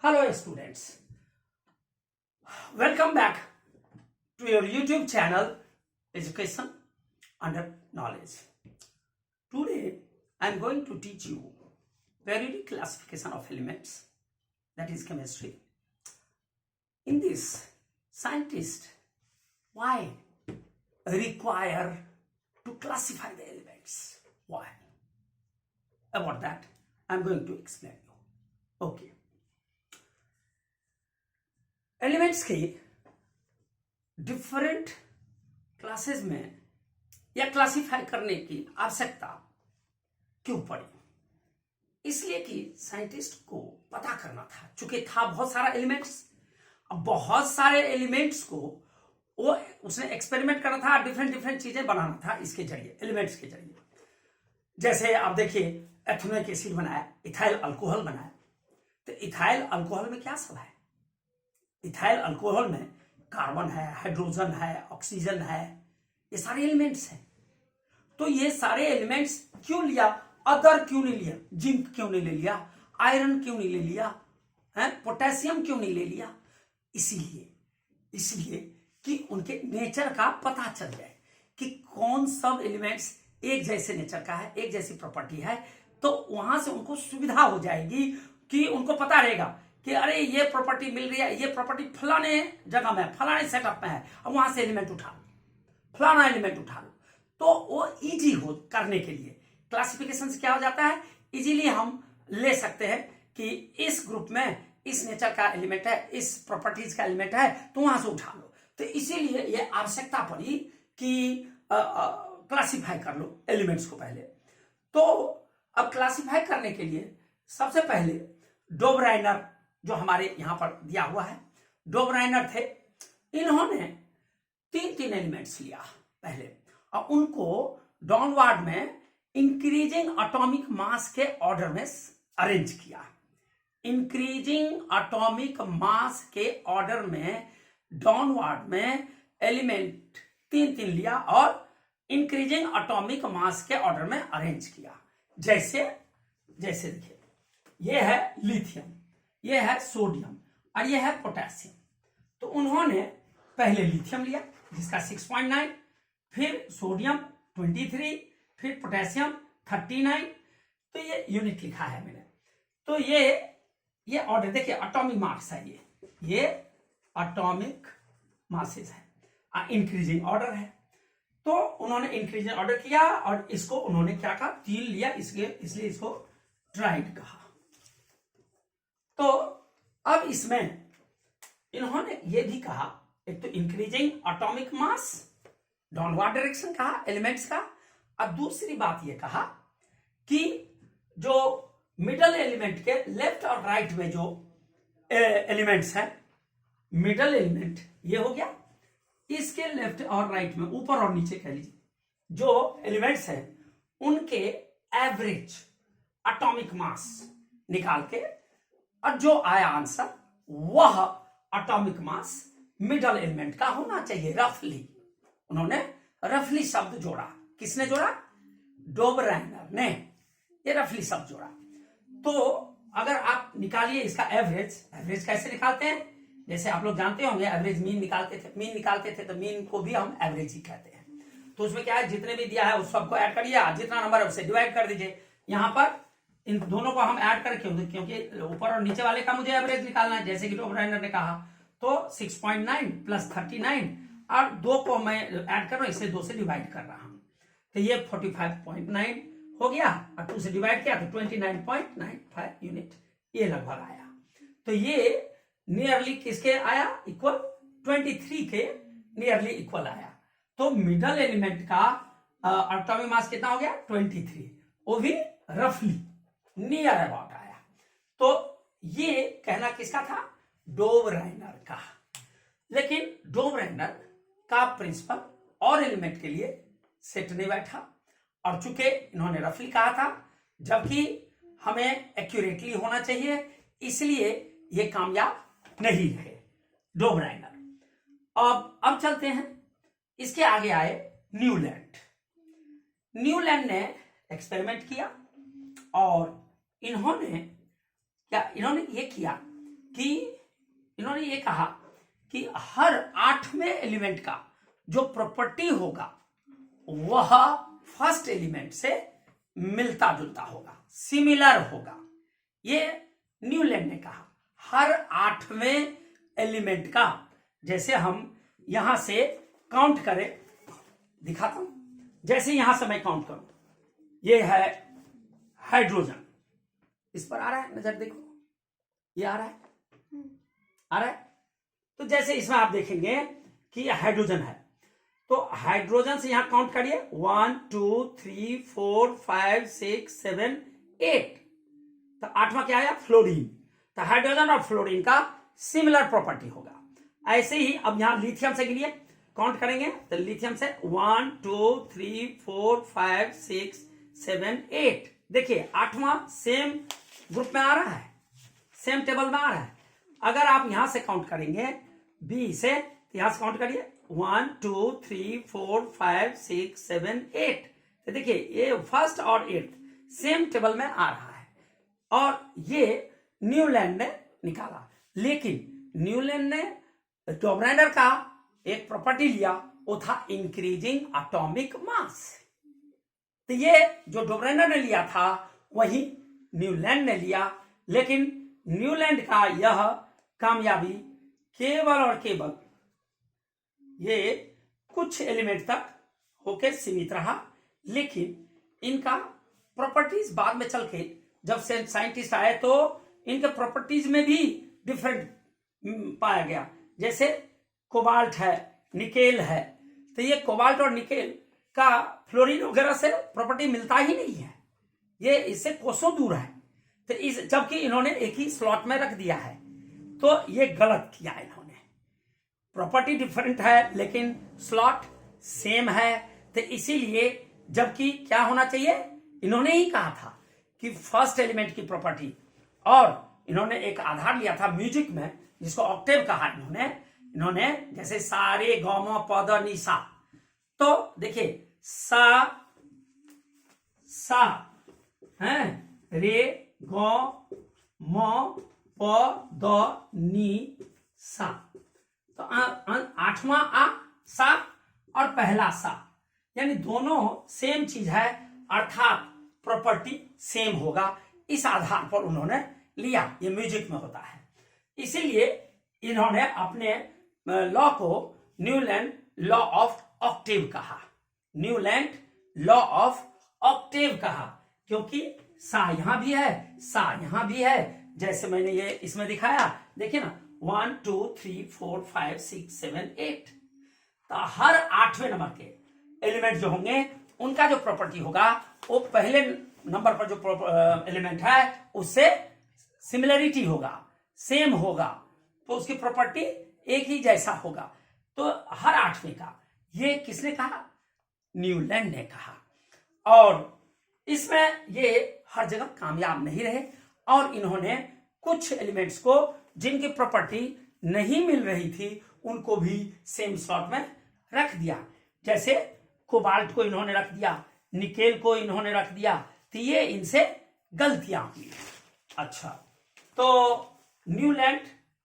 Hello students, welcome back to your YouTube channel Education Under Knowledge. Today I am going to teach you periodic classification of elements, that is chemistry. In this, scientists why require to classify the elements? Why? About that I am going to explain you. Okay. Elements की different classes में या classify करने की आवश्यकता क्यों पड़ी? इसलिए कि साइंटिस्ट को पता करना था, चूंकि था बहुत सारा एलिमेंट्स, अब बहुत सारे एलिमेंट्स को वो उसने एक्सपेरिमेंट करना था, डिफरेंट चीजें बनाना था इसके जरिए, एलिमेंट्स के जरिए। जैसे आप देखिए एथेनोइक एसिड बनाया, इथाइल अल्कोहल बनाया, तो इथाइल अल्कोहल में क्या सब है? इथाइल अल्कोहल में कार्बन है, हाइड्रोजन है, ऑक्सीजन है, ये सारे एलिमेंट्स हैं। तो ये सारे एलिमेंट्स क्यों लिया? अदर क्यों नहीं लिया? जिंक क्यों नहीं ले लिया? आयरन क्यों नहीं ले लिया? पोटेशियम क्यों नहीं ले लिया? इसलिए कि उनके नेचर का पता चल जाए कि कौन सब एलिमेंट्स एक जैसे नेचर का है, एक जैसी प्रॉपर्टी है, तो वहां से उनको सुविधा हो जाएगी कि उनको पता रहेगा कि अरे ये प्रॉपर्टी मिल रही है, ये प्रॉपर्टी फलाने जगह में, फलाने सेटअप में है, अब वहां से एलिमेंट उठा लो, फलाना एलिमेंट उठा लो। तो वो इजी हो करने के लिए क्लासिफिकेशन से क्या हो जाता है, इजीली हम ले सकते हैं कि इस ग्रुप में इस नेचर का एलिमेंट है, इस प्रॉपर्टीज का एलिमेंट है, तो वहां से उठा लो। तो इसीलिए ये आवश्यकता पड़ी कि क्लासिफाई कर लो एलिमेंट्स को पहले। तो अब क्लासिफाई करने के लिए सबसे पहले डोबराइनर, जो हमारे यहां पर दिया हुआ है, डोबराइनर थे, इन्होंने तीन एलिमेंट्स लिया पहले और उनको डाउनवर्ड में इंक्रीजिंग एटॉमिक मास के ऑर्डर में अरेंज किया। इंक्रीजिंग एटॉमिक मास के ऑर्डर में डाउनवर्ड में एलिमेंट तीन लिया और इंक्रीजिंग एटॉमिक मास के ऑर्डर में अरेंज किया। जैसे देखिए, ये है लिथियम, ये है सोडियम और ये है पोटेशियम। तो उन्होंने पहले लिथियम लिया जिसका 6.9, फिर सोडियम 23, फिर पोटेशियम 39। तो ये यूनिट लिखा है मैंने। तो ये ऑर्डर देखिए, एटॉमिक मास है, ये एटॉमिक मासेस है, इंक्रीजिंग ऑर्डर है। तो उन्होंने इंक्रीजिंग ऑर्डर किया और इसको उन्होंने क्या कहा, 3 लिया, इसलिए इसको ट्राइड कहा। तो अब इसमें इन्होंने ये भी कहा, एक तो increasing atomic mass downward direction कहा एलिमेंट्स का, और दूसरी बात ये कहा कि जो मिडल एलिमेंट के लेफ्ट और राइट में जो एलिमेंट्स हैं, मिडल एलिमेंट ये हो गया, इसके लेफ्ट और राइट में, ऊपर और नीचे कह लीजिए, जो एलिमेंट्स हैं उनके एवरेज एटॉमिक मास निकाल के, और जो आया आंसर वह एटॉमिक मास मिडल एलिमेंट का होना चाहिए रफली। उन्होंने रफली शब्द जोड़ा। किसने जोड़ा? डोबराइनर ने ये रफली शब्द जोड़ा। तो अगर आप निकालिए इसका एवरेज कैसे निकालते हैं? जैसे आप लोग जानते होंगे एवरेज मीन निकालते थे, तो मीन को भी हम एवरेज ही कहते हैं। तो उसमें क्या है, जितने भी दिया है उस सबको ऐड करिए, जितना नंबर है उससे डिवाइड कर दीजिए। यहां पर इन दोनों को हम ऐड करें, क्योंकि ऊपर और नीचे वाले का मुझे एवरेज निकालना है, जैसे कि डोबराइनर ने कहा। तो 6.9 प्लस 39 और 2 को मैं ऐड कर रहा हूं, इसलिए 2 से डिवाइड कर रहा हूं। तो ये 45.9 हो गया और 2 से डिवाइड किया तो 29.95 यूनिट ये लगभग आया। तो ये नियरली किसके आया? इक्वल 23 के नियरली इक्वल आया। तो मिडल एलिमेंट का एटॉमिक मास कितना हो गया? 23, वो भी रफली नियर अबाउट आया। तो ये कहना किसका था? डोबराइनर का। लेकिन डोबराइनर का प्रिंसिपल और एलिमेंट के लिए सेट नहीं बैठा, और चूंकि इन्होंने रफली कहा था जबकि हमें एक्यूरेटली होना चाहिए, इसलिए ये कामयाब नहीं रहे डोबराइनर। अब चलते हैं, इसके आगे आए न्यूलैंड ने एक्सपेरिमेंट किया और इन्होंने ये किया कहा कि हर 8वें एलिमेंट का जो प्रॉपर्टी होगा वह फर्स्ट एलिमेंट से मिलता जुलता होगा, सिमिलर होगा। ये न्यूलैंड ने कहा हर 8वें एलिमेंट का, जैसे हम यहां से काउंट करें, दिखाता हूं, जैसे यहां से मैं काउंट करूं, ये है हाइड्रोजन, इस पर आ रहा है, नजर देखो, ये आ रहा है, आ रहा है। तो जैसे इसमें आप देखेंगे कि ये हाइड्रोजन है, तो हाइड्रोजन से यहां काउंट करिए 1 2 3 4 5 6 7 8, तो 8वां क्या आया, फ्लोरीन। तो हाइड्रोजन और फ्लोरीन का सिमिलर प्रॉपर्टी होगा। ऐसे ही अब यहां लिथियम से गिनिए, काउंट करेंगे तो लिथियम से 1 2 3 4 5 6 7 8, देखिए 8वां सेम ग्रुप में आ रहा है, सेम टेबल में आ रहा है। अगर आप यहां से काउंट करेंगे बी से, तो यहां से काउंट करिए 1 2 3 4 5 6 7 8, तो देखिए ये फर्स्ट और 8th सेम टेबल में आ रहा है। और ये न्यूलैंड ने निकाला, लेकिन न्यूलैंड ने डोब्राइनर का एक प्रॉपर्टी लिया, वो था इंक्रीजिंग एटॉमिक मास। तो ये जो डोब्राइनर ने लिया था वही न्यूलैंड ने लिया, लेकिन न्यूलैंड का यह कामयाबी केवल और केवल ये कुछ एलिमेंट तक होके सीमित रहा, लेकिन इनका प्रॉपर्टीज बाद में चल के जब से साइंटिस्ट आए तो इनके प्रॉपर्टीज में भी डिफरेंट पाया गया। जैसे कोबाल्ट है, निकेल है, तो ये कोबाल्ट और निकेल का फ्लोरीन वगैरह से प्रॉपर्टी मिलता ही नहीं है, ये इससे कोसों दूर है। तो इस जबकि इन्होंने एक ही स्लॉट में रख दिया है, तो ये गलत किया इन्होंने। प्रॉपर्टी डिफरेंट है लेकिन स्लॉट सेम है, तो इसीलिए जबकि क्या होना चाहिए, इन्होंने ही कहा था कि फर्स्ट एलिमेंट की प्रॉपर्टी, और इन्होंने एक आधार लिया था म्यूजिक में जिसको ऑक्टेव कहा इन्होंने जैसे सारे गौम पद निशा, तो देखिए सा है, रे गौ म प द नी सा, तो 8वां आ सा और पहला सा, यानी दोनों सेम चीज है, अर्थात प्रॉपर्टी सेम होगा। इस आधार पर उन्होंने लिया, ये म्यूजिक में होता है। इसीलिए इन्होंने अपने लॉ को न्यूलैंड लॉ ऑफ ऑक्टेव कहा, न्यूलैंड लॉ ऑफ ऑक्टेव कहा, क्योंकि सा यहां भी है, सा यहां भी है, जैसे मैंने ये इसमें दिखाया, देखिए ना 1 2 3 4 5 6 7 8, तो हर 8वें नंबर के एलिमेंट जो होंगे उनका जो प्रॉपर्टी होगा वो पहले नंबर पर जो एलिमेंट है उससे सिमिलरिटी होगा, सेम होगा, तो उसकी प्रॉपर्टी एक ही जैसा होगा। तो हर 8वें का, ये किसने कहा, न्यूलैंड ने कहा। और इसमें ये हर जगह कामयाब नहीं रहे, और इन्होंने कुछ एलिमेंट्स को जिनकी प्रॉपर्टी नहीं मिल रही थी उनको भी सेम स्लॉट में रख दिया। जैसे कोबाल्ट को इन्होंने रख दिया, निकेल को इन्होंने रख दिया, तो ये इनसे गलतियां हुई। अच्छा, तो न्यूलैंड,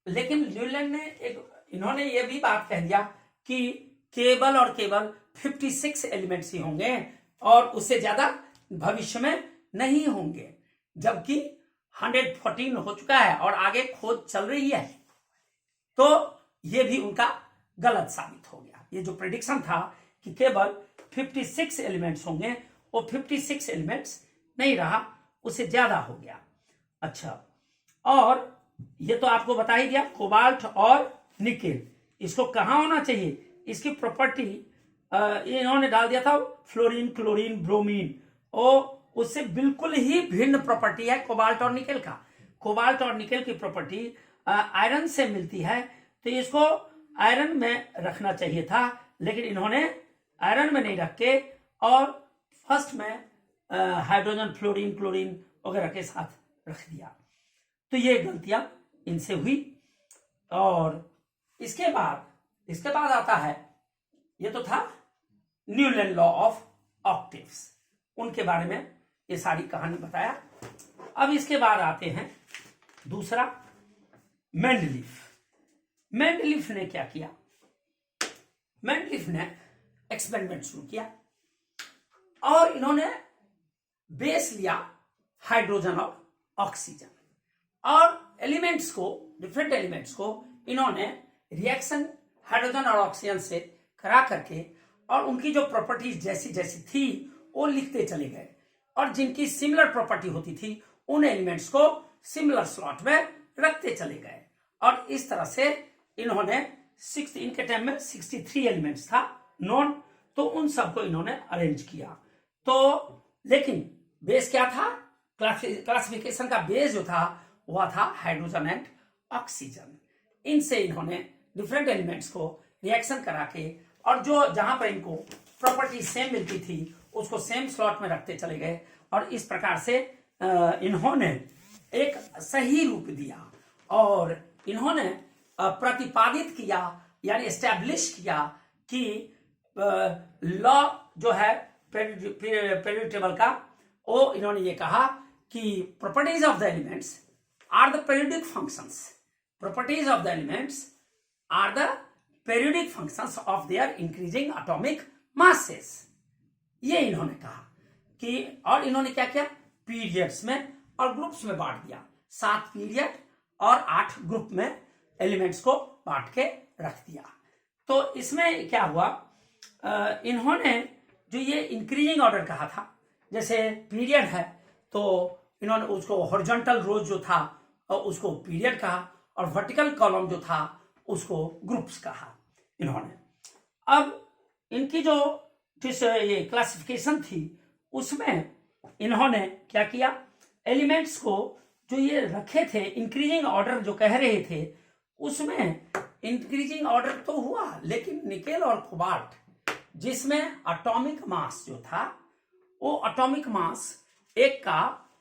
लेकिन न्यूलैंड ने इन्होंने ये भी बात कह दिया कि केवल और केवल 56 एलिमेंट्स ही होंगे और उससे ज्यादा भविष्य में नहीं होंगे, जबकि 114 हो चुका है और आगे खोज चल रही है। तो ये भी उनका गलत साबित हो गया। ये जो प्रेडिक्शन था कि केवल 56 एलिमेंट्स होंगे, वो 56 एलिमेंट्स नहीं रहा, उससे ज्यादा हो गया। अच्छा, और ये तो आपको बता ही दिया, कोबाल्ट और निकेल, इसको कहाँ होना चाहिए, इसकी प्रॉपर्टी इन्होंने डाल दिया था फ्लोरीन, क्लोरीन, ब्रोमीन, और उससे बिल्कुल ही भिन्न प्रॉपर्टी है कोबाल्ट और निकेल का। कोबाल्ट और निकेल की प्रॉपर्टी आयरन से मिलती है, तो इसको आयरन में रखना चाहिए था, लेकिन इन्होंने आयरन में नहीं रख के और फर्स्ट में हाइड्रोजन, फ्लोरीन, क्लोरीन वगैरह के साथ रख दिया। तो ये गलतियां इनसे हुई। और इसके बाद आता है, ये तो था न्यूलैंड लॉ ऑफ ऑक्टेव्स, उनके बारे में ये सारी कहानी बताया। अब इसके बाद आते हैं दूसरा, मेंडलीफ। मेंडलीफ ने क्या किया, मेंडलीफ ने एक्सपेरिमेंट शुरू किया और इन्होंने बेस लिया हाइड्रोजन और ऑक्सीजन, और एलिमेंट्स को, डिफरेंट एलिमेंट्स को इन्होंने रिएक्शन हाइड्रोजन और ऑक्सीजन से करा करके और उनकी जो प्रॉपर्टीज जैसी जैसी थी वो लिखते चले गए, और जिनकी सिमिलर प्रॉपर्टी होती थी उन एलिमेंट्स को सिमिलर स्लॉट में रखते चले गए। और इस तरह से इन्होंने इनके टाइम में 63 एलिमेंट्स था नॉन, तो उन सबको इन्होंने अरेंज किया। तो लेकिन बेस क्या था, क्लासिफिकेशन का बेस जो था वह था हाइड्रोजन एंड ऑक्सीजन। इनसे इन्होंने डिफरेंट एलिमेंट्स को रिएक्शन करा के और जो जहां पर इनको प्रॉपर्टी सेम मिलती थी उसको सेम स्लॉट में रखते चले गए, और इस प्रकार से इन्होंने एक सही रूप दिया और इन्होंने प्रतिपादित किया यानी एस्टैब्लिश किया कि लॉ जो है पीरियोडिक टेबल का, वो इन्होंने ये कहा कि properties of the elements are the periodic functions, properties of the elements are the periodic functions of their increasing atomic masses. ये इन्होंने कहा कि, और इन्होंने क्या किया, पीरियड्स में और ग्रुप्स में बांट दिया, 7 पीरियड और 8 ग्रुप में एलिमेंट्स को बांट के रख दिया। तो इसमें क्या हुआ, इन्होंने जो ये इंक्रीजिंग ऑर्डर कहा था, जैसे पीरियड है तो इन्होंने उसको हॉरिजॉन्टल रोज जो था उसको पीरियड कहा, और वर्टिकल कॉलम जो था उसको ग्रुप्स कहा इन्होंने। अब इनकी जो ये क्लासिफिकेशन थी उसमें इन्होंने क्या किया, एलिमेंट्स को जो ये रखे थे इंक्रीजिंग ऑर्डर जो कह रहे थे उसमें इंक्रीजिंग ऑर्डर तो हुआ, लेकिन निकेल और कोबाल्ट जिसमें एटॉमिक मास जो था वो एटॉमिक मास एक का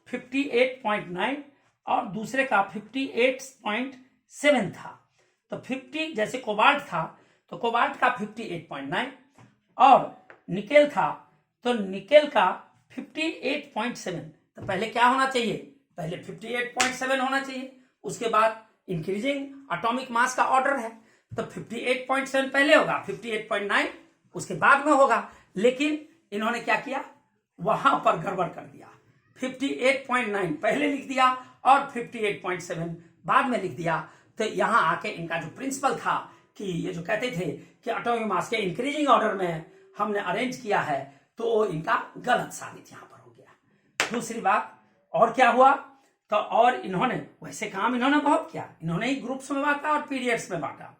58.9 और दूसरे का 58.7 था। तो 50 जैसे कोबाल्ट था तो कोबाल्ट का 58.9 और निकेल था तो निकेल का 58.7। तो पहले क्या होना चाहिए, पहले 58.7 होना चाहिए, उसके बाद इंक्रीजिंग एटॉमिक मास का ऑर्डर है तो 58.7 पहले होगा, 58.9 उसके बाद में होगा। लेकिन इन्होंने क्या किया, वहां पर गड़बड़ कर दिया, 58.9 पहले लिख दिया और 58.7 बाद में लिख दिया। तो यहां आके इनका जो प्रिंसिपल था कि ये जो कहते थे कि एटॉमिक मास के इंक्रीजिंग ऑर्डर में हमने अरेंज किया है, तो इनका गलत साबित यहां पर हो गया। दूसरी बात और क्या हुआ, तो और इन्होंने वैसे काम इन्होंने बहुत किया, इन्होंने ही ग्रुप्स में बांटा और पीरियड्स में बांटा,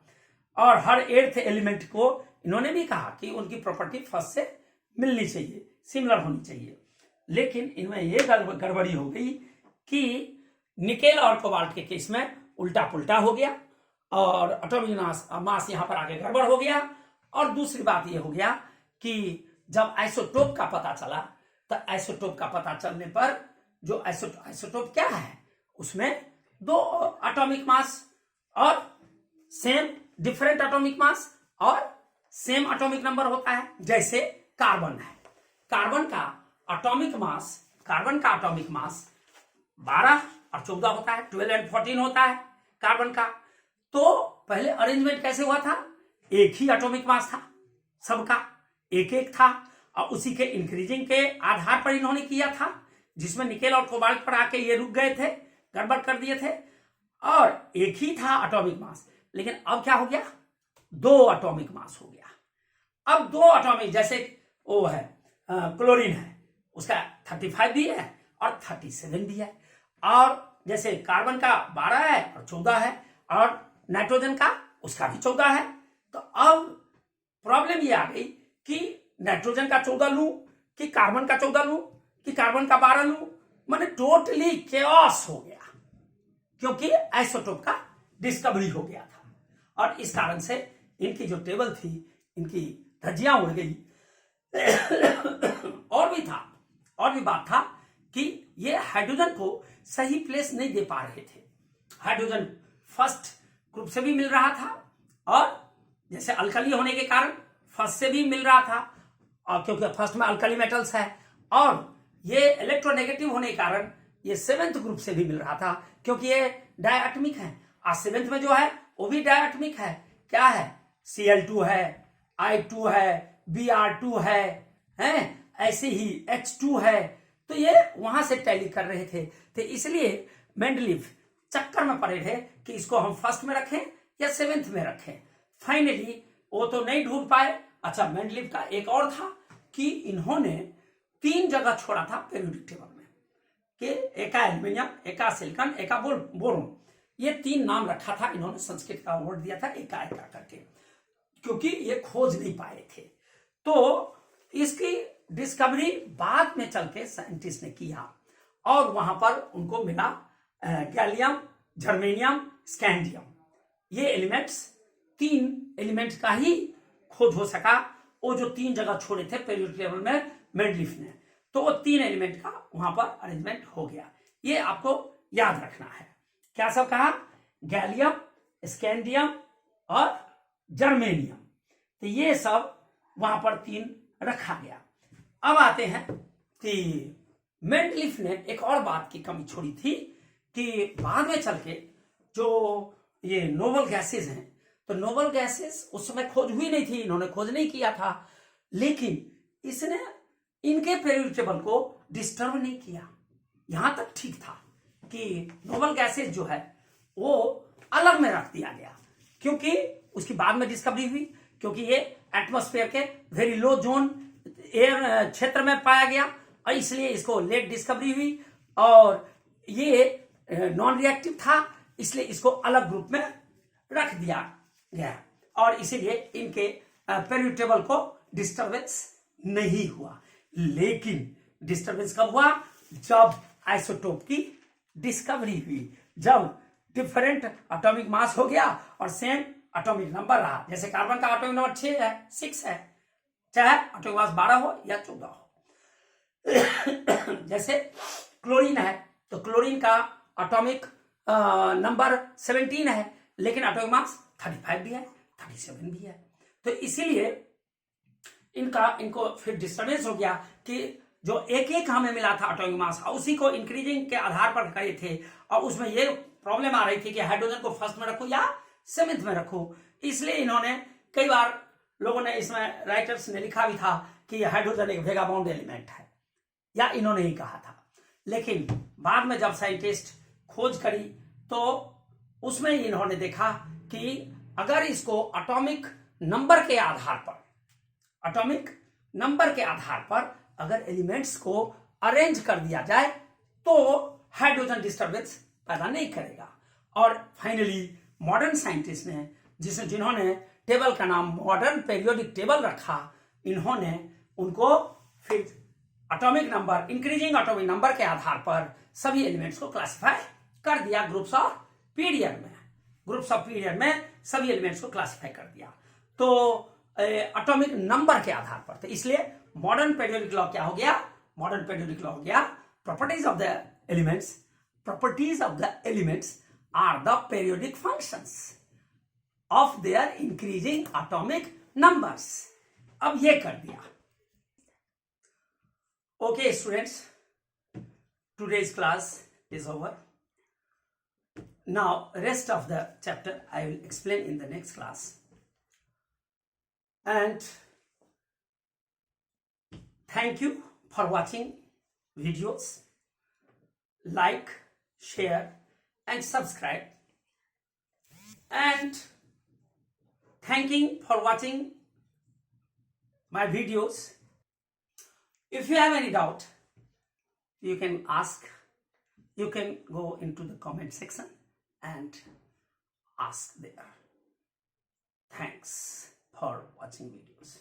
और हर 8th एलिमेंट को इन्होंने भी कहा कि उनकी प्रॉपर्टी फर्स्ट से मिलनी चाहिए, सिमिलर होनी चाहिए। लेकिन इनमें यह गड़बड़ी हो गई कि निकेल और कोबाल्ट के केस में उल्टा पुल्टा हो गया और एटॉमिक मास यहां पर आगे गड़बड़ हो गया। और दूसरी बात यह हो गया कि जब आइसोटोप का पता चला तो आइसोटोप का पता चलने पर जो आइसोटोप क्या है, उसमें 2 एटॉमिक मास और सेम डिफरेंट एटॉमिक मास और सेम एटॉमिक नंबर होता है। जैसे कार्बन है, कार्बन का एटॉमिक मास 12 और 14 होता है, 12 और 14 होता है कार्बन का। तो पहले अरेंजमेंट कैसे हुआ था, एक ही एटॉमिक मास था, सबका एक एक था, और उसी के इंक्रीजिंग के आधार पर इन्होंने किया था, जिसमें निकेल और कोबाल्ट पर आके ये रुक गए थे, गड़बड़ कर दिए थे, और एक ही था एटॉमिक मास। लेकिन अब क्या हो गया, 2 एटॉमिक मास हो गया। अब 2 एटॉमिक, जैसे वो है क्लोरीन है, उसका 35 भी है और 37 भी है, और जैसे कार्बन का 12 है और 14 है, और नाइट्रोजन का उसका भी 14 है। तो अब प्रॉब्लम ये आ गई कि नाइट्रोजन का 14 लूं कि कार्बन का 14 लूं कि कार्बन का 12 लूं, माने टोटली केओस हो गया, क्योंकि आइसोटोप का डिस्कवरी हो गया था। और इस कारण से इनकी जो टेबल थी, इनकी धज्जियां उड़ गई। और भी बात था कि ये हाइड्रोजन को सही प्लेस नहीं दे पा रहे थे। हाइड्रोजन फर्स्ट ग्रुप से भी मिल रहा था, और जैसे अल्कली होने के कारण फर्स्ट से भी मिल रहा था, और क्योंकि फर्स्ट में अल्कली मेटल्स है, और ये इलेक्ट्रोनेगेटिव होने के कारण ये 7th ग्रुप से भी मिल रहा था, क्योंकि ये डायटॉमिक है और सेवेंथ में जो है वो भी डायटॉमिक है, क्या है, Cl2 है, I2 है, Br2 है, ऐसे ही H2 है। तो ये वहां से टैली कर रहे थे, तो इसलिए मेंडलीफ चक्कर में पड़े थे कि इसको हम फर्स्ट में रखें या सेवेंथ में रखें। फाइनली वो तो नहीं ढूंढ पाए। अच्छा, मेंडलीफ का एक और था कि इन्होंने 3 जगह छोड़ा था पेरियोडिक टेबल में कि एका एल्यूमिनियम, एका सिलिकॉन, एका बोरोन, ये 3 नाम रखा था। इन्होंने संस्कृत का वर्ड दिया था एका एका करके, क्योंकि ये खोज नहीं पाए थे। तो इसकी डिस्कवरी बाद में चल के साइंटिस्ट ने किया और वहां पर उनको मिला गैलियम, जर्मेनियम, स्कैंडियम। ये एलिमेंट्स 3 एलिमेंट्स का ही खोज हो सका। वो जो 3 जगह छोड़े थे पेरियोडिक टेबल में मेंडलीफ ने, तो वो 3 एलिमेंट का वहां पर अरेंजमेंट हो गया। ये आपको याद रखना है। क्या सब कहा, गैलियम, स्कैंडियम और जर्मेनियम, तो ये सब वहां पर 3 रखा गया। अब आते हैं कि मेंडलीफ ने एक और बात की कमी छोड़ी थी कि बाद में चल के जो ये नोबल गैसेस हैं, तो नोबल गैसेस उस समय खोज हुई नहीं थी, इन्होंने खोज नहीं किया था, लेकिन इसने इनके पेरियोडिक टेबल को डिस्टर्ब नहीं किया। यहां तक ठीक था कि नोबल गैसेस जो है वो अलग में रख दिया गया, क्योंकि उसकी बाद में डिस्कवरी हुई, क्योंकि ये एटमॉस्फेयर के वेरी लो जोन एयर क्षेत्र में पाया गया और इसलिए इसको लेट डिस्कवरी हुई। और ये नॉन रिएक्टिव था, इसलिए इसको अलग ग्रुप में रख दिया गया और इसीलिए इनके पेरियोडिक टेबल को डिस्टर्बेंस नहीं हुआ। लेकिन डिस्टर्बेंस कब हुआ, जब आइसोटोप की डिस्कवरी हुई, जब डिफरेंट एटॉमिक मास हो गया और सेम एटॉमिक नंबर रहा। जैसे कार्बन का एटॉमिक नंबर 6 है, 6 है, चाहे एटॉमिक मास 12 हो या 14 हो। जैसे क्लोरीन है, तो क्लोरीन का एटॉमिक नंबर 17 है, लेकिन एटॉमिक मास 35 भी है, 37 भी है। तो इसीलिए इनको फिर डिस्टर्बेंस हो गया कि जो एक हमें मिला था एटॉमिक मास, उसी को इंक्रीजिंग के आधार पर करे थे और उसमें ये प्रॉब्लम आ रही थी कि हाइड्रोजन को फर्स्ट में रखूं या सेवेंथ में रखूं। इसलिए इन्होंने कई बार लोगों ने इसमें राइटर्स ने लिखा भी था कि हाइड्रोजन एक वेगाबाउंड एलिमेंट है, या इन्होंने ही कहा था। लेकिन बाद में जब साइंटिस्ट खोज करी तो उसमें इन्होंने देखा कि अगर इसको एटॉमिक नंबर के आधार पर अगर एलिमेंट्स को अरेंज कर दिया जाए तो हाइड्रोजन डिस्टर्बेंस पैदा नहीं करेगा। और फाइनली मॉडर्न साइंटिस्ट ने जिन्होंने टेबल का नाम मॉडर्न पेरियोडिक टेबल रखा, इन्होंने उनको फिर atomic number, increasing atomic number के आधार पर सभी एलिमेंट्स को क्लासिफाई कर दिया ग्रुप्स ऑफ पीरियड में सभी एलिमेंट्स को क्लासिफाई कर दिया, तो एटॉमिक नंबर के आधार पर। तो इसलिए मॉडर्न पेरियोडिक लॉ क्या हो गया, properties of the elements are the periodic functions of their increasing atomic numbers. अब ये कर दिया। Okay, students, today's class is over. Now, rest of the chapter I will explain in the next class. And thank you for watching videos. Like, share, and subscribe. And thanking for watching my videos. If you have any doubt, you can ask. You can go into the comment section and ask there. Thanks for watching videos.